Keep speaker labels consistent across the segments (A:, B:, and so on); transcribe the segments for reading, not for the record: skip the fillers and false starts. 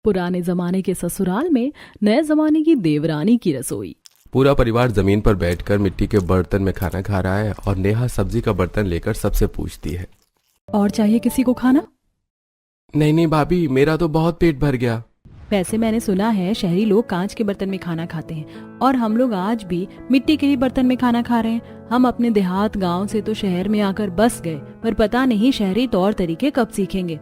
A: पुराने जमाने के ससुराल में नए जमाने की देवरानी की रसोई।
B: पूरा परिवार जमीन पर बैठकर मिट्टी के बर्तन में खाना खा रहा है और नेहा सब्जी का बर्तन लेकर सबसे पूछती है,
A: और चाहिए किसी को खाना?
B: नहीं नहीं भाभी, मेरा तो बहुत पेट भर गया।
A: वैसे मैंने सुना है शहरी लोग कांच के बर्तन में खाना खाते हैं और हम लोग आज भी मिट्टी के ही बर्तन में खाना खा रहे हैं। हम अपने देहात गांव से तो शहर में आकर बस गए, पर पता नहीं शहरी तौर तरीके कब सीखेंगे।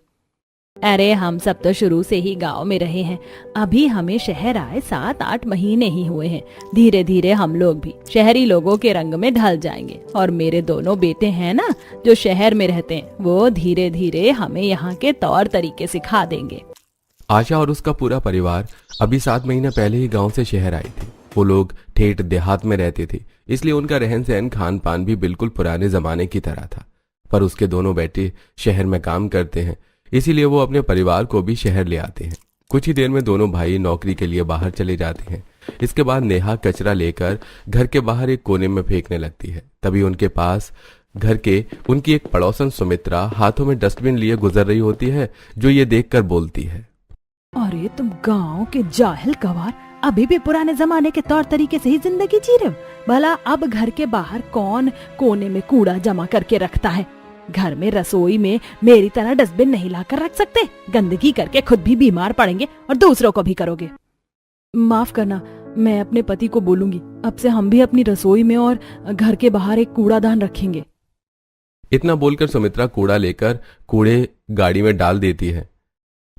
A: अरे हम सब तो शुरू से ही गांव में रहे हैं, अभी हमें शहर आए 7-8 महीने ही हुए हैं। धीरे धीरे हम लोग भी शहरी लोगों के रंग में ढल जाएंगे और मेरे दोनों बेटे हैं ना जो शहर में रहते हैं, वो धीरे धीरे हमें यहाँ के तौर तरीके सिखा देंगे।
B: आशा और उसका पूरा परिवार अभी 7 महीने पहले ही गांव से शहर आई थी। वो लोग ठेठ देहात में रहते थे, इसलिए उनका रहन सहन खान पान भी बिल्कुल पुराने जमाने की तरह था। पर उसके दोनों बेटे शहर में काम करते हैं, इसीलिए वो अपने परिवार को भी शहर ले आते हैं। कुछ ही देर में दोनों भाई नौकरी के लिए बाहर चले जाते हैं। इसके बाद नेहा कचरा लेकर घर के बाहर एक कोने में फेंकने लगती है। तभी उनके पास घर के उनकी एक पड़ोसन सुमित्रा हाथों में डस्टबिन लिए गुजर रही होती है, जो ये देखकर बोलती है,
A: अरे तुम गांव के जाहिल गवार अभी भी पुराने जमाने के तौर तरीके से ही जिंदगी जी रहे हो। भला अब घर के बाहर कौन कोने में कूड़ा जमा करके रखता है? घर में रसोई में मेरी तरह डस्टबिन नहीं लाकर रख सकते? गंदगी करके खुद भी बीमार पड़ेंगे और दूसरों को भी करोगे। माफ करना, मैं अपने पति को बोलूंगी, अब से हम भी अपनी रसोई में और घर के बाहर एक कूड़ादान रखेंगे।
B: इतना बोलकर सुमित्रा कूड़ा लेकर कूड़े गाड़ी में डाल देती है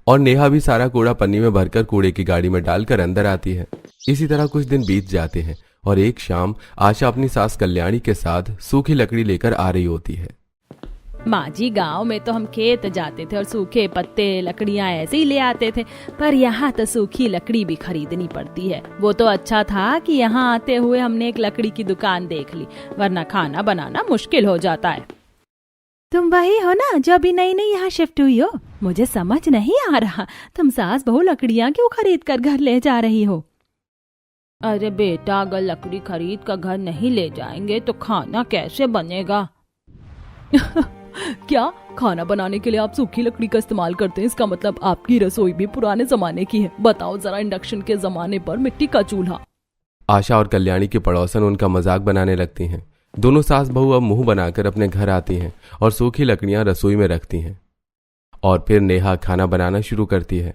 B: और नेहा भी सारा कूड़ा पन्नी में भरकर कूड़े की गाड़ी में डालकर अंदर आती है। इसी तरह कुछ दिन बीत जाते हैं और एक शाम आशा अपनी सास कल्याणी के साथ सूखी लकड़ी लेकर आ रही होती है।
A: माँ जी, गाँव में तो हम खेत जाते थे और सूखे पत्ते लकड़ियाँ ऐसे ही ले आते थे, पर यहाँ तो सूखी लकड़ी भी खरीदनी पड़ती है। वो तो अच्छा था कि यहाँ आते हुए हमने एक लकड़ी की दुकान देख ली, वरना खाना बनाना मुश्किल हो जाता है। तुम वही हो ना जो अभी नई नई यहाँ शिफ्ट हुई हो? मुझे समझ नहीं आ रहा, तुम सास बहू लकड़ियाँ क्यों खरीद कर घर ले जा रही हो? अरे बेटा, अगर लकड़ी खरीद कर घर नहीं ले जाएंगे तो खाना कैसे बनेगा? क्या खाना बनाने के लिए आप सूखी लकड़ी का इस्तेमाल करते हैं? इसका मतलब आपकी रसोई भी पुराने जमाने की है। बताओ जरा, इंडक्शन के जमाने पर मिट्टी का चूल्हा।
B: आशा और कल्याणी की पड़ोसन उनका मजाक बनाने लगती हैं। दोनों सास बहू अब मुंह बनाकर अपने घर आती हैं और सूखी लकड़ियां रसोई में रखती हैं और फिर नेहा खाना बनाना शुरू करती है।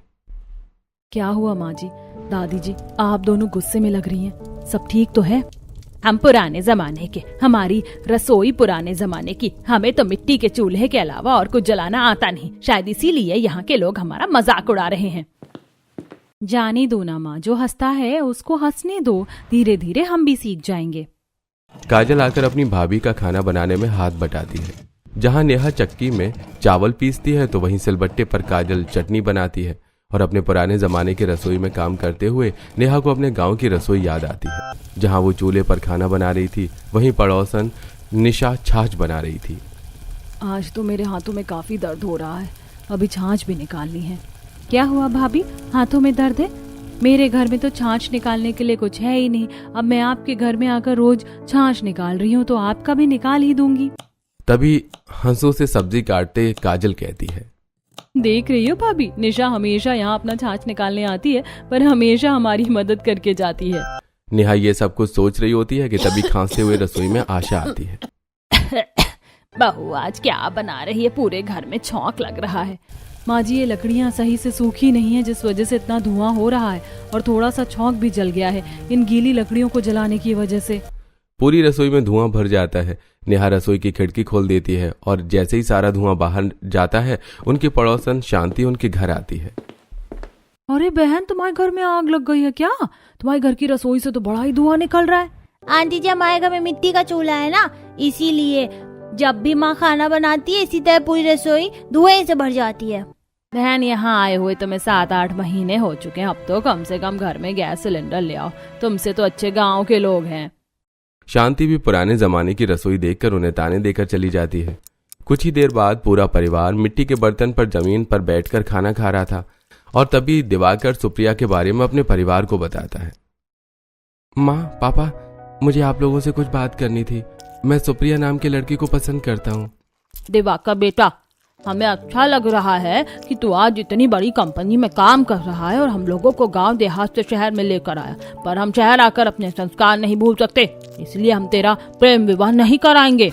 A: क्या हुआ माँ जी, दादी जी, आप दोनों गुस्से में लग रही हैं? सब ठीक तो है? हम पुराने जमाने के, हमारी रसोई पुराने जमाने की, हमें तो मिट्टी के चूल्हे के अलावा और कुछ जलाना आता नहीं। शायद इसीलिए यहाँ के लोग हमारा मजाक उड़ा रहे हैं। जाने दो ना माँ, जो हंसता है उसको हंसने दो, धीरे धीरे हम भी सीख जाएंगे।
B: काजल आकर अपनी भाभी का खाना बनाने में हाथ बटाती है। जहाँ नेहा चक्की में चावल पीसती है तो वहीं सिलबट्टे पर काजल चटनी बनाती है और अपने पुराने जमाने की रसोई में काम करते हुए नेहा को अपने गांव की रसोई याद आती है। जहां वो चूल्हे पर खाना बना रही थी, वहीं पड़ोसन निशा छाछ बना रही थी।
A: आज तो मेरे हाथों में काफी दर्द हो रहा है, अभी छाछ भी निकालनी है। क्या हुआ भाभी, हाथों में दर्द है? मेरे घर में तो छाछ निकालने के लिए कुछ है ही नहीं। अब मैं आपके घर में आकर रोज छाछ निकाल रही हूँ तो आपका भी निकाल ही दूंगी।
B: तभी हंसों से सब्जी काटते काजल कहती है,
A: देख रही हो भाभी, निशा हमेशा यहाँ अपना छाछ निकालने आती है, पर हमेशा हमारी मदद करके जाती है।
B: नेहा ये सब कुछ सोच रही होती है कि तभी खांसते हुए रसोई में आशा आती है।
A: बहू आज क्या बना रही है? पूरे घर में छौंक लग रहा है। माँ जी, ये लकड़ियाँ सही से सूखी नहीं है, जिस वजह से इतना धुआं हो रहा है और थोड़ा सा छौंक भी जल गया है इन गीली लकड़ियों को जलाने की वजह से।
B: पूरी रसोई में धुआं भर जाता है। नेहा रसोई की खिड़की खोल देती है और जैसे ही सारा धुआं बाहर जाता है, उनकी पड़ोसन शांति उनके घर आती है।
A: अरे बहन, तुम्हारे घर में आग लग गई है क्या? तुम्हारे घर की रसोई से तो बड़ा ही धुआं निकल रहा है।
C: आंटी जी, हमारे घर में मिट्टी का चूल्हा है ना, इसीलिए जब भी माँ खाना बनाती है इसी तरह पूरी रसोई धुएं से भर जाती है।
A: बहन, यहाँ आए हुए तुम्हें 7-8 महीने हो चुके हैं, अब तो कम से कम घर में गैस सिलेंडर ले आओ। तुमसे तो अच्छे गाँव के लोग हैं।
B: शांति भी पुराने जमाने की रसोई देखकर उन्हें ताने देकर चली जाती है। कुछ ही देर बाद पूरा परिवार मिट्टी के बर्तन पर जमीन पर बैठकर खाना खा रहा था और तभी दिवाकर सुप्रिया के बारे में अपने परिवार को बताता है। माँ, पापा, मुझे आप लोगों से कुछ बात करनी थी। मैं सुप्रिया नाम की लड़की को पसंद करता हूँ।
A: दिवाकर बेटा, हमें अच्छा लग रहा है कि तू आज इतनी बड़ी कंपनी में काम कर रहा है और हम लोगों को गांव देहात से शहर में लेकर आया, पर हम शहर आकर अपने संस्कार नहीं भूल सकते, इसलिए हम तेरा प्रेम विवाह नहीं कराएंगे।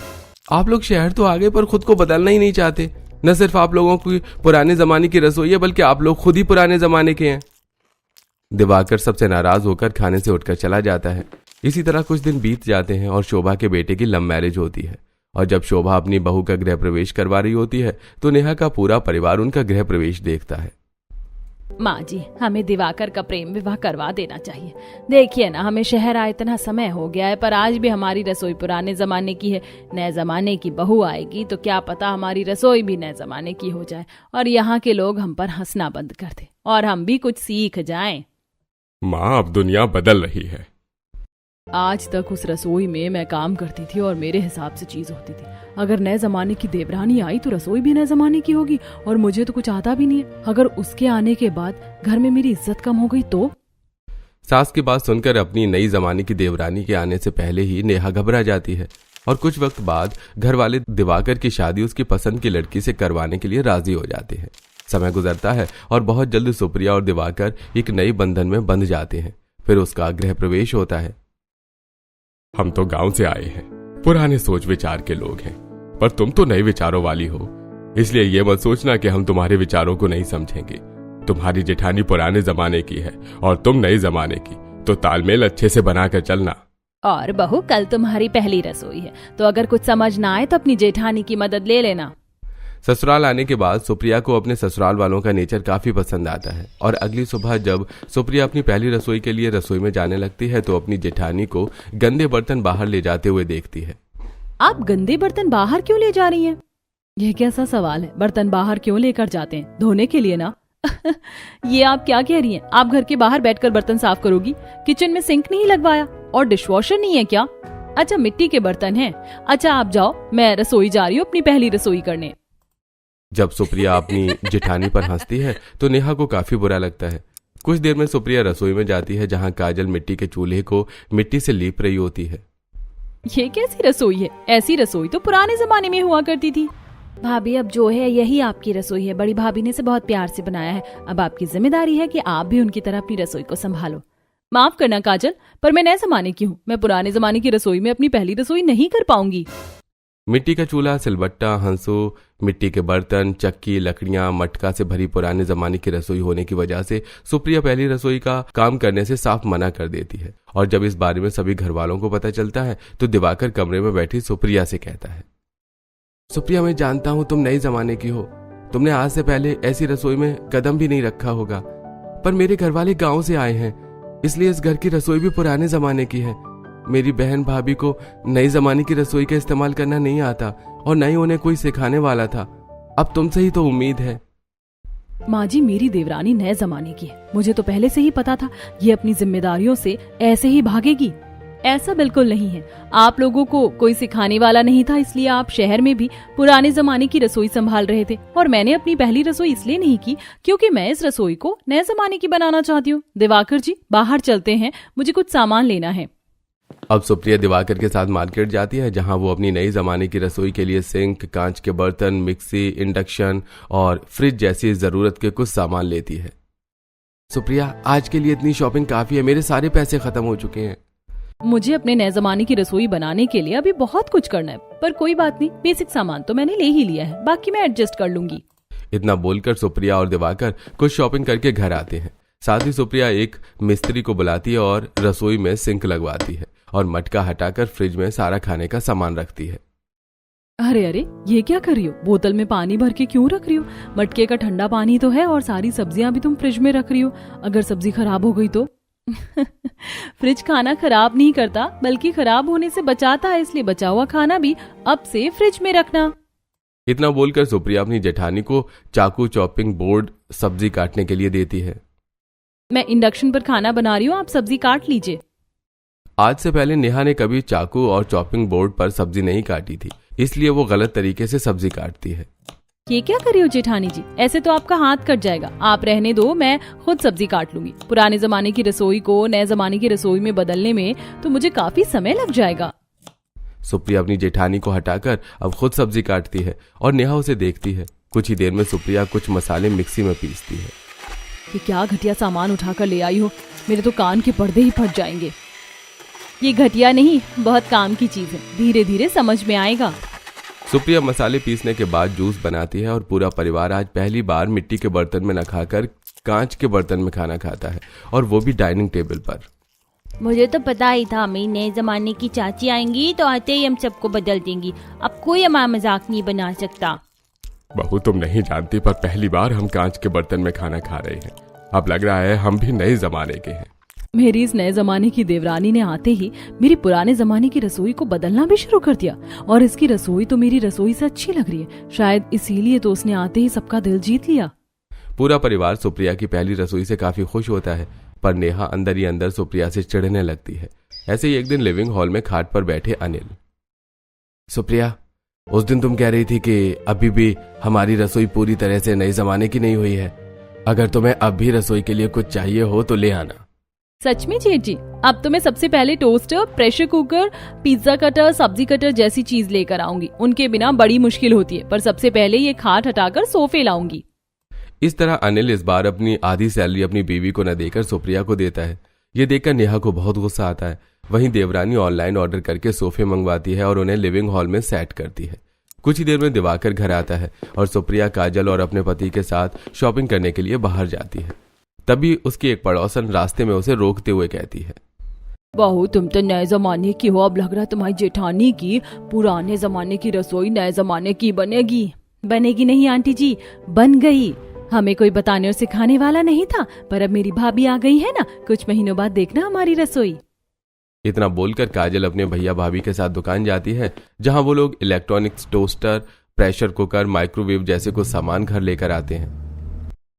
B: आप लोग शहर तो आ गए पर खुद को बदलना ही नहीं चाहते। न सिर्फ आप लोगों की पुराने जमाने की रसोई है, बल्कि आप लोग खुद ही पुराने जमाने के हैं। दिवाकर सबसे नाराज होकर खाने से उठकर चला जाता है। इसी तरह कुछ दिन बीत जाते हैं और शोभा के बेटे की लव मैरिज होती है। और जब शोभा अपनी बहू का गृह प्रवेश करवा रही होती है तो नेहा का पूरा परिवार उनका गृह प्रवेश देखता है।
A: माँ जी, हमें दिवाकर का प्रेम विवाह करवा देना चाहिए। देखिए ना, हमें शहर आए इतना समय हो गया है, पर आज भी हमारी रसोई पुराने जमाने की है। नए जमाने की बहू आएगी तो क्या पता हमारी रसोई भी नए जमाने की हो जाए और यहाँ के लोग हम पर हंसना बंद कर दे और हम भी कुछ सीख जाएं।
B: माँ, अब दुनिया बदल रही है।
A: आज तक उस रसोई में मैं काम करती थी और मेरे हिसाब से चीज होती थी। अगर नए जमाने की देवरानी आई तो रसोई भी नए जमाने की होगी और मुझे तो कुछ आता भी नहीं है। अगर उसके आने के बाद घर में मेरी इज्जत कम हो गई तो?
B: सास की बात सुनकर अपनी नई जमाने की देवरानी के आने से पहले ही नेहा घबरा जाती है और कुछ वक्त बाद घर वाले दिवाकर की शादी उसकी पसंद की लड़की से करवाने के लिए राजी हो जाते हैं। समय गुजरता है और बहुत जल्द सुप्रिया और दिवाकर एक नई बंधन में बंध जाते हैं। फिर उसका गृह प्रवेश होता है। हम तो गांव से आए हैं, पुराने सोच विचार के लोग हैं, पर तुम तो नए विचारों वाली हो, इसलिए ये मत सोचना कि हम तुम्हारे विचारों को नहीं समझेंगे। तुम्हारी जेठानी पुराने जमाने की है और तुम नए जमाने की, तो तालमेल अच्छे से बनाकर चलना।
A: और बहू, कल तुम्हारी पहली रसोई है, तो अगर कुछ समझ ना आए तो अपनी जेठानी की मदद ले लेना।
B: ससुराल आने के बाद सुप्रिया को अपने ससुराल वालों का नेचर काफी पसंद आता है और अगली सुबह जब सुप्रिया अपनी पहली रसोई के लिए रसोई में जाने लगती है तो अपनी जेठानी को गंदे बर्तन बाहर ले जाते हुए देखती है।
A: आप गंदे बर्तन बाहर क्यों ले जा रही हैं? यह कैसा सवाल है? बर्तन बाहर क्यों लेकर जाते हैं? धोने के लिए ना। ये आप क्या कह रही हैं? आप घर के बाहर बैठकर बर्तन साफ करोगी? किचन में सिंक नहीं लगवाया और डिशवॉशर नहीं है क्या? अच्छा, मिट्टी के बर्तन हैं। अच्छा, आप जाओ, मैं रसोई जा रही हूँ अपनी पहली रसोई करने।
B: जब सुप्रिया अपनी जेठानी पर हंसती है तो नेहा को काफी बुरा लगता है। कुछ देर में सुप्रिया रसोई में जाती है जहां काजल मिट्टी के चूल्हे को मिट्टी से लीप रही होती है।
A: ये कैसी रसोई है? ऐसी रसोई तो पुराने जमाने में हुआ करती थी। भाभी, अब जो है यही आपकी रसोई है। बड़ी भाभी ने इसे बहुत प्यार से बनाया है। अब आपकी जिम्मेदारी है कि आप भी उनकी तरह अपनी रसोई को संभालो। माफ करना काजल, पर मैं नए जमाने की हूँ। मैं पुराने जमाने की रसोई में अपनी पहली रसोई नहीं कर पाऊंगी।
B: मिट्टी का चूल्हा, सिलबट्टा, हंसू, मिट्टी के बर्तन, चक्की, लकड़ियां, मटका से भरी पुराने जमाने की रसोई होने की वजह से सुप्रिया पहली रसोई का काम करने से साफ मना कर देती है। और जब इस बारे में सभी घर वालों को पता चलता है तो दिवाकर कमरे में बैठी सुप्रिया से कहता है, सुप्रिया, मैं जानता हूं तुम नए जमाने की हो, तुमने आज से पहले ऐसी रसोई में कदम भी नहीं रखा होगा, पर मेरे घर वाले गाँव से आए हैं, इसलिए इस घर की रसोई भी पुराने जमाने की है। मेरी बहन भाभी को नई जमाने की रसोई का इस्तेमाल करना नहीं आता और न ही उन्हें कोई सिखाने वाला था। अब तुमसे ही तो उम्मीद है।
A: माँ जी, मेरी देवरानी नए जमाने की है। मुझे तो पहले से ही पता था ये अपनी जिम्मेदारियों से ऐसे ही भागेगी। ऐसा बिल्कुल नहीं है। आप लोगों को कोई सिखाने वाला नहीं था, इसलिए आप शहर में भी पुराने जमाने की रसोई संभाल रहे थे। और मैंने अपनी पहली रसोई इसलिए नहीं की क्योंकि मैं इस रसोई को नए जमाने की बनाना चाहती हूँ। दिवाकर जी, बाहर चलते हैं, मुझे कुछ सामान लेना है।
B: अब सुप्रिया दिवाकर के साथ मार्केट जाती है जहां वो अपनी नई जमाने की रसोई के लिए सिंक, कांच के बर्तन, मिक्सी, इंडक्शन और फ्रिज जैसी जरूरत के कुछ सामान लेती है। सुप्रिया, आज के लिए इतनी शॉपिंग काफी है, मेरे सारे पैसे खत्म हो चुके हैं।
A: मुझे अपने नए जमाने की रसोई बनाने के लिए अभी बहुत कुछ करना है, पर कोई बात नहीं, बेसिक सामान तो मैंने ले ही लिया है, बाकी मैं एडजस्ट कर लूंगी।
B: इतना बोलकर सुप्रिया और दिवाकर कुछ शॉपिंग करके घर आते हैं। साथ ही सुप्रिया एक मिस्त्री को बुलाती है और रसोई में सिंक लगवाती है और मटका हटाकर फ्रिज में सारा खाने का सामान रखती है।
A: अरे अरे, ये क्या कर रही हो? बोतल में पानी भर के क्यों रख रही हो? मटके का ठंडा पानी तो है और सारी सब्जियां भी तुम फ्रिज में रख रही हो। अगर सब्जी खराब हो गई तो? फ्रिज खाना खराब नहीं करता, बल्कि खराब होने से बचाता है, इसलिए बचा हुआ खाना भी अब से फ्रिज में रखना।
B: इतना बोलकर सुप्रिया अपनी जेठानी को चाकू, चॉपिंग बोर्ड सब्जी काटने के लिए देती है।
A: मैं इंडक्शन पर खाना बना रही हूँ, आप सब्जी काट लीजिए।
B: आज से पहले नेहा ने कभी चाकू और चॉपिंग बोर्ड पर सब्जी नहीं काटी थी, इसलिए वो गलत तरीके से सब्जी काटती है।
A: ये क्या कर रही हो जेठानी जी? ऐसे तो आपका हाथ कट जाएगा। आप रहने दो, मैं खुद सब्जी काट लूंगी। पुराने जमाने की रसोई को नए जमाने की रसोई में बदलने में तो मुझे काफी समय लग जाएगा।
B: सुप्रिया अपनी जेठानी को हटाकर अब खुद सब्जी काटती है और नेहा उसे देखती है। कुछ ही देर में सुप्रिया कुछ मसाले मिक्सी में पीसती है।
A: ये क्या घटिया सामान उठाकर ले आई हो, मेरे तो कान के पर्दे ही फट जाएंगे। ये घटिया नहीं, बहुत काम की चीज है, धीरे धीरे समझ में आएगा।
B: सुप्रिया मसाले पीसने के बाद जूस बनाती है और पूरा परिवार आज पहली बार मिट्टी के बर्तन में न खाकर कांच के बर्तन में खाना खाता है, और वो भी डाइनिंग टेबल पर।
C: मुझे तो पता ही था मेरी नए जमाने की चाची आएंगी तो आते ही हम सबको बदल देंगी। अब कोई हमारा मजाक नहीं बना सकता।
B: बहू, तुम नहीं जानती, पर पहली बार हम कांच के बर्तन में खाना खा रहे हैं। अब लग रहा है हम भी नए जमाने के हैं।
A: मेरी इस नए जमाने की देवरानी ने आते ही मेरी पुराने जमाने की रसोई को बदलना भी शुरू कर दिया, और इसकी रसोई तो मेरी रसोई से अच्छी लग रही है। शायद इसीलिए तो उसने आते ही सबका दिल जीत लिया।
B: पूरा परिवार सुप्रिया की पहली रसोई से काफी खुश होता है, पर नेहा अंदर ही अंदर सुप्रिया से चिढ़ने लगती है। ऐसे ही एक दिन लिविंग हॉल में खाट पर बैठे अनिल। सुप्रिया, उस दिन तुम कह रही थी कि अभी भी हमारी रसोई पूरी तरह से नए जमाने की नहीं हुई है। अगर तुम्हें अब भी रसोई के लिए कुछ चाहिए हो तो ले आना।
A: सच में जेठ जी, अब तो मैं सबसे पहले toaster, pressure cooker, pizza cutter, सब्जी कटर जैसी चीज लेकर आऊंगी। उनके बिना बड़ी मुश्किल होती है, पर सबसे पहले ये खाट हटाकर सोफे लाऊंगी।
B: इस तरह अनिल इस बार अपनी आधी सैलरी अपनी बीवी को न देकर सुप्रिया को देता है। ये देखकर नेहा को बहुत गुस्सा आता है। वहीं देवरानी ऑनलाइन ऑर्डर करके सोफे मंगवाती है और उन्हें लिविंग हॉल में सेट करती है। कुछ ही देर में दिवाकर घर आता है और सुप्रिया काजल और अपने पति के साथ शॉपिंग करने के लिए बाहर जाती है। तभी उसकी एक पड़ोसन रास्ते में उसे रोकते हुए कहती है,
A: बहू, तुम तो नए जमाने की हो। अब लग रहा है तुम्हारी जेठानी की पुराने जमाने की रसोई नए जमाने की बनेगी। बनेगी नहीं आंटी जी, बन गई। हमें कोई बताने और सिखाने वाला नहीं था, पर अब मेरी भाभी आ गई है ना, कुछ महीनों बाद देखना हमारी रसोई।
B: इतना बोलकर काजल अपने भैया भाभी के साथ दुकान जाती है, जहां वो लोग electronics, toaster, pressure cooker, microwave जैसे कुछ सामान घर लेकर आते हैं।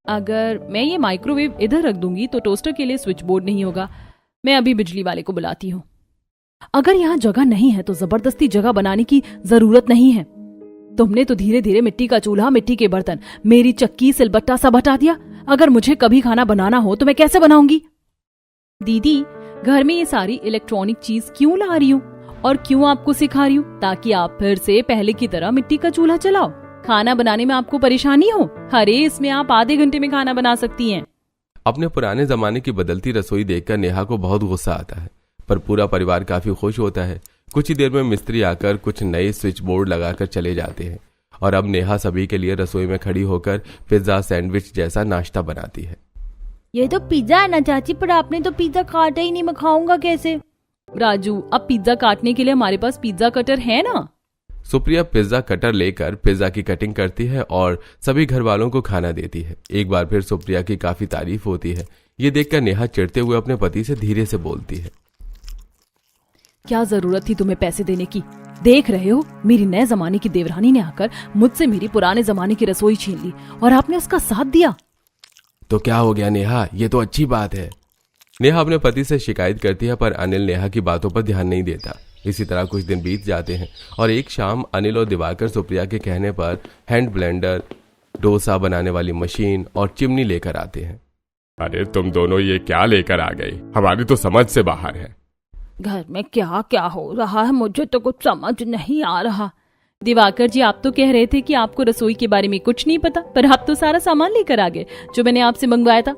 A: अगर मैं ये माइक्रोवेव इधर रख दूंगी तो टोस्टर के लिए स्विच बोर्ड नहीं होगा। मैं अभी बिजली वाले को बुलाती हूँ। अगर यहाँ जगह नहीं है तो जबरदस्ती जगह बनाने की जरूरत नहीं है। तुमने तो धीरे धीरे मिट्टी का चूल्हा, मिट्टी के बर्तन, मेरी चक्की, सिलबट्टा सब हटा दिया। अगर मुझे कभी खाना बनाना हो तो मैं कैसे बनाऊंगी? दीदी, घर में ये सारी इलेक्ट्रॉनिक चीज क्यों ला रही हूँ और क्यों आपको सिखा रही हूँ? ताकि आप फिर से पहले की तरह मिट्टी का चूल्हा चलाओ। खाना बनाने में आपको परेशानी हो? अरे इसमें आप आधे घंटे में खाना बना सकती हैं।
B: अपने पुराने जमाने की बदलती रसोई देखकर नेहा को बहुत गुस्सा आता है, पर पूरा परिवार काफी खुश होता है। कुछ ही देर में मिस्त्री आकर कुछ नए स्विच बोर्ड लगाकर चले जाते हैं, और अब नेहा सभी के लिए रसोई में खड़ी होकर पिज्जा, सैंडविच जैसा नाश्ता बनाती है।
C: ये तो पिज्जा है ना चाची, पर आपने तो पिज्जा काटा ही नहीं, मैं खाऊंगा कैसे?
A: राजू, अब पिज्जा काटने के लिए हमारे पास पिज्जा कटर है ना।
B: सुप्रिया पिज्जा कटर लेकर पिज्जा की कटिंग करती है और सभी घर वालों को खाना देती है। एक बार फिर सुप्रिया की काफी तारीफ होती है। ये देखकर नेहा चिढ़ते हुए अपने पति से धीरे से बोलती है,
A: क्या जरूरत थी तुम्हें पैसे देने की? देख रहे हो, मेरी नए जमाने की देवरानी ने आकर मुझसे मेरी पुराने जमाने की रसोई छीन ली और आपने उसका साथ दिया।
B: तो क्या हो गया नेहा, ये तो अच्छी बात है। नेहा अपने पति से शिकायत करती है, पर अनिल नेहा की बातों पर ध्यान नहीं देता। इसी तरह कुछ दिन बीत जाते हैं और एक शाम अनिल और दिवाकर सुप्रिया के कहने पर हैंड ब्लेंडर, डोसा बनाने वाली मशीन और चिमनी लेकर आते हैं।
D: अरे तुम दोनों ये क्या लेकर आ गए? हमारी तो समझ से बाहर है।
A: घर में क्या क्या हो रहा है, मुझे तो कुछ समझ नहीं आ रहा। दिवाकर जी, आप तो कह रहे थे कि आपको रसोई के बारे में कुछ नहीं पता, पर आप तो सारा सामान लेकर आ गए जो मैंने आपसे मंगवाया था।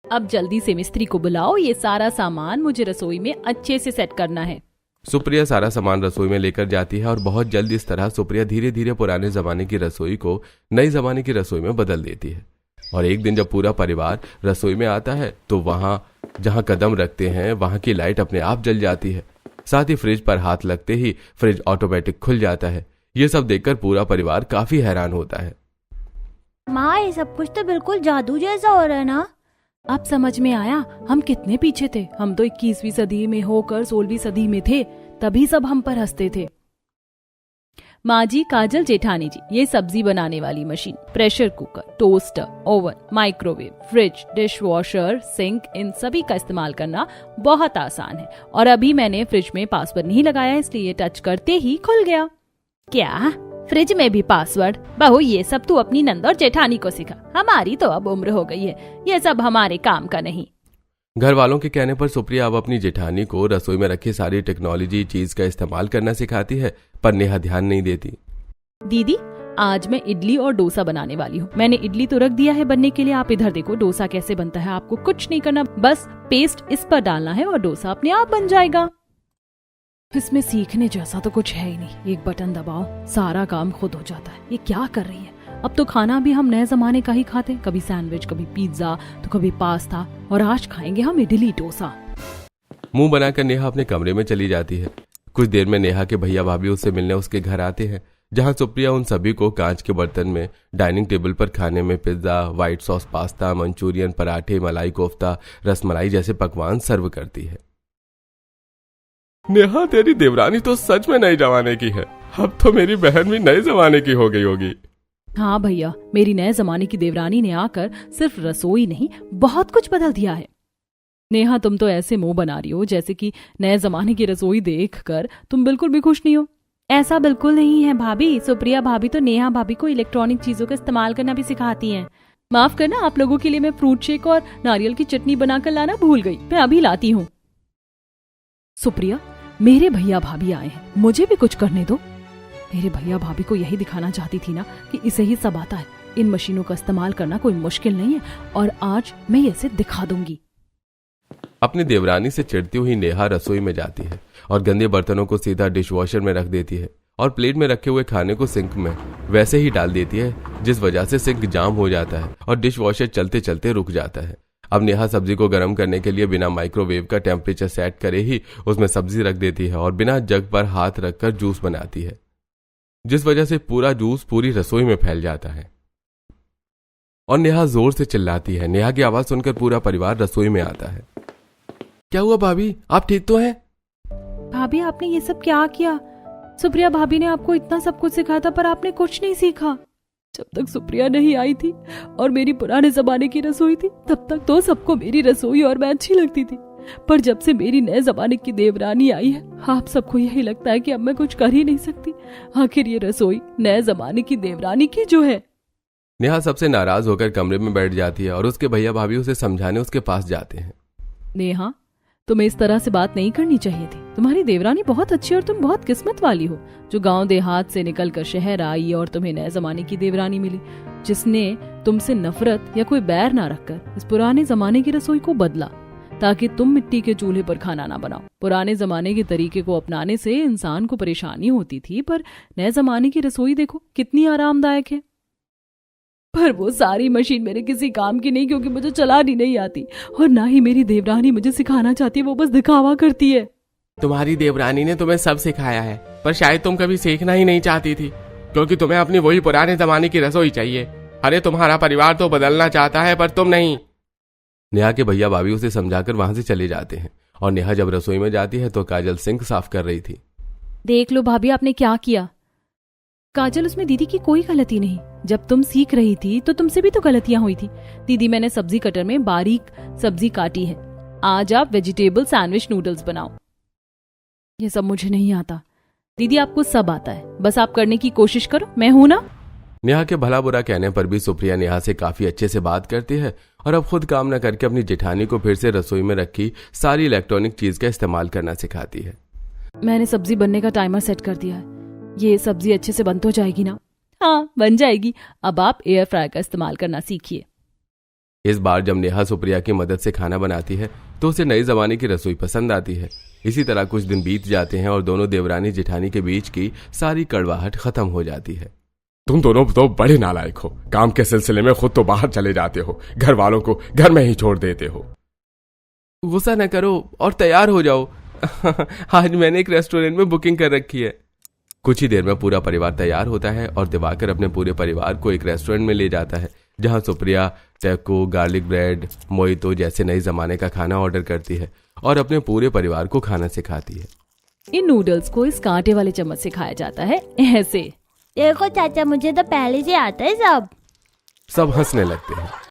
A: अब जल्दी से मिस्त्री को बुलाओ, ये सारा सामान मुझे रसोई में अच्छे से सेट करना है।
B: सुप्रिया सारा सामान रसोई में लेकर जाती है और बहुत जल्द इस तरह सुप्रिया धीरे धीरे पुराने जमाने की रसोई को नई जमाने की रसोई में बदल देती है। और एक दिन जब पूरा परिवार रसोई में आता है तो वहां जहां कदम रखते हैं वहां की लाइट अपने आप जल जाती है। साथ ही फ्रिज पर हाथ लगते ही फ्रिज ऑटोमेटिक खुल जाता है। ये सब देखकर पूरा परिवार काफी हैरान होता है।
C: माँ, ये सब कुछ तो बिल्कुल जादू जैसा हो रहा है ना।
A: अब समझ में आया हम कितने पीछे थे। हम तो 21वीं सदी में होकर 16वीं सदी में थे, तभी सब हम पर हंसते थे। माँ जी, काजल, जेठानी जी, ये सब्जी बनाने वाली machine, pressure cooker, toaster, oven, microwave, fridge, dishwasher, sink, इन सभी का इस्तेमाल करना बहुत आसान है। और अभी मैंने फ्रिज में पासवर्ड नहीं लगाया, इसलिए ये टच करते ही खुल गया। क्या फ्रिज में भी पासवर्ड? बहू, ये सब तू अपनी नंद और जेठानी को सिखा। हमारी तो अब उम्र हो गई है, ये सब हमारे काम का नहीं।
B: घर वालों के कहने पर सुप्रिया अब अपनी जेठानी को रसोई में रखी सारी टेक्नोलॉजी चीज का इस्तेमाल करना सिखाती है, पर नेहा ध्यान नहीं देती।
A: दीदी, आज मैं इडली और डोसा बनाने वाली हूँ। मैंने इडली तो रख दिया है बनने के लिए, आप इधर देखो डोसा कैसे बनता है। आपको कुछ नहीं करना, बस पेस्ट इस पर डालना है और डोसा अपने आप बन जाएगा। इसमें सीखने जैसा तो कुछ है ही नहीं, एक बटन दबाओ सारा काम खुद हो जाता है। ये क्या कर रही है? अब तो खाना भी हम नए जमाने का ही खाते, कभी सैंडविच, कभी पिज्जा, तो कभी पास्ता, और आज खाएंगे हम इडली डोसा।
B: मुंह बनाकर नेहा अपने कमरे में चली जाती है। कुछ देर में नेहा के भैया भाभी उससे मिलने उसके घर आते हैं, जहां सुप्रिया उन सभी को कांच के बर्तन में डाइनिंग टेबल पर खाने में pizza, white sauce pasta, Manchurian, पराठे, मलाई कोफ्ता, रसमलाई जैसे पकवान सर्व करती है।
D: नेहा, तेरी देवरानी तो सच में नए जमाने की है। अब तो मेरी बहन भी नए जमाने की हो गई होगी।
A: हाँ भैया, मेरी नए जमाने की देवरानी ने आकर सिर्फ रसोई नहीं बहुत कुछ बदल दिया है। नेहा, तुम तो ऐसे मुंह बना रही हो जैसे कि नए जमाने की रसोई देखकर तुम बिल्कुल भी खुश नहीं हो।
C: ऐसा बिल्कुल नहीं है भाभी। सुप्रिया भाभी तो नेहा भाभी को इलेक्ट्रॉनिक चीजों का इस्तेमाल करना भी सिखाती हैं।
A: माफ करना, आप लोगों के लिए मैं फ्रूट शेक और नारियल की चटनी बनाकर लाना भूल गई, मैं अभी लाती हूँ। सुप्रिया, मेरे भैया भाभी आए हैं, मुझे भी कुछ करने दो। मेरे भैया भाभी को यही दिखाना चाहती थी ना कि इसे ही सब आता है। इन मशीनों का इस्तेमाल करना कोई मुश्किल नहीं है और आज मैं इसे दिखा दूंगी।
B: अपनी देवरानी से चिढ़ती हुई नेहा रसोई में जाती है और गंदे बर्तनों को सीधा डिशवॉशर में रख देती है और प्लेट में रखे हुए खाने को सिंक में वैसे ही डाल देती है, जिस वजह से सिंक जाम हो जाता है और डिशवॉशर चलते चलते रुक जाता है। अब नेहा सब्जी को गर्म करने के लिए बिना माइक्रोवेव का टेम्परेचर सेट करे ही उसमें सब्जी रख देती है और बिना जग पर हाथ रखकर जूस बनाती है, जिस वजह से पूरा जूस पूरी रसोई में फैल जाता है और नेहा जोर से चिल्लाती है। नेहा की आवाज सुनकर पूरा परिवार रसोई में आता है। क्या हुआ भाभी, आप ठीक तो हैं?
A: भाभी, आपने ये सब क्या किया? सुप्रिया भाभी ने आपको इतना सब कुछ सिखाया था पर आपने कुछ नहीं सीखा। जब तक सुप्रिया नहीं आई थी और मेरी पुराने जमाने की रसोई थी, तब तक तो सबको मेरी रसोई और मैं अच्छी लगती थी। पर जब से मेरी नए जमाने की देवरानी आई है, आप सबको यही लगता है कि अब मैं कुछ कर ही नहीं सकती। आखिर ये रसोई नए जमाने की देवरानी की जो है।
B: नेहा सबसे नाराज होकर कमरे में बैठ जाती है और उसके भैया भाभी उसे समझाने उसके पास जाते हैं।
A: नेहा, तुम्हें इस तरह से बात नहीं करनी चाहिए थी। तुम्हारी देवरानी बहुत अच्छी और तुम बहुत किस्मत वाली हो जो गांव देहात से निकलकर शहर आई और तुम्हें नए जमाने की देवरानी मिली, जिसने तुमसे नफरत या कोई बैर ना रखकर इस पुराने जमाने की रसोई को बदला ताकि तुम मिट्टी के चूल्हे पर खाना ना बनाओ। पुराने जमाने के तरीके को अपनाने से इंसान को परेशानी होती थी, पर नए जमाने की रसोई देखो कितनी आरामदायक है। पर वो सारी मशीन मेरे किसी काम की नहीं, क्योंकि मुझे चलानी नहीं आती और ना ही मेरी देवरानी मुझे सिखाना चाहती है, वो बस दिखावा करती है।
D: तुम्हारी देवरानी ने तुम्हें सब सिखाया है, पर शायद तुम कभी सीखना ही नहीं चाहती थी, क्योंकि तुम्हें अपनी वही पुराने जमाने की रसोई चाहिए। अरे तुम्हारा परिवार तो बदलना चाहता है पर तुम नहीं।
B: नेहा के भैया भाभी उसे समझाकर वहां से चले जाते हैं और नेहा जब रसोई में जाती है तो काजल सिंक साफ कर रही थी।
A: देख लो भाभी, आपने क्या किया। काजल, उसमें दीदी की कोई गलती नहीं। जब तुम सीख रही थी तो तुमसे भी तो गलतियां हुई थी। दीदी, मैंने सब्जी कटर में बारीक सब्जी काटी है, आज आप वेजिटेबल सैंडविच नूडल्स बनाओ। ये सब मुझे नहीं आता। दीदी, आपको सब आता है, बस आप करने की कोशिश करो, मैं हूं ना।
B: नेहा के भला बुरा कहने पर भी सुप्रिया नेहा से काफी अच्छे से बात करती है और अब खुद काम न करके अपनी जेठानी को फिर से रसोई में रखी सारी इलेक्ट्रॉनिक चीज का इस्तेमाल करना सिखाती है।
A: मैंने सब्जी बनने का टाइमर सेट कर दिया है, ये सब्जी अच्छे से बन तो जाएगी ना? हाँ, बन जाएगी। अब आप एयर फ्रायर का इस्तेमाल करना सीखिए।
B: इस बार जब नेहा सुप्रिया की मदद से खाना बनाती है तो उसे नए जमाने की रसोई पसंद आती है। इसी तरह कुछ दिन बीत जाते हैं और दोनों देवरानी जेठानी के बीच की सारी कड़वाहट खत्म हो जाती है।
D: तुम दोनों तो बड़े नालायक हो। काम के सिलसिले में खुद तो बाहर चले जाते हो, घर वालों को घर में ही छोड़ देते हो।
B: गुस्सा न करो और तैयार हो जाओ। आज मैंने एक रेस्टोरेंट में बुकिंग कर रखी है। कुछ ही देर में पूरा परिवार तैयार होता है और दिवाकर अपने पूरे परिवार को एक रेस्टोरेंट में ले जाता है, जहां Supriya taco, garlic bread, mojito जैसे नए जमाने का खाना ऑर्डर करती है और अपने पूरे परिवार को खाना सिखाती है।
A: इन नूडल्स को इस कांटे वाले चम्मच से खाया जाता है, ऐसे।
C: देखो चाचा, मुझे तो पहले से आता है सब।
B: सब हंसने लगते हैं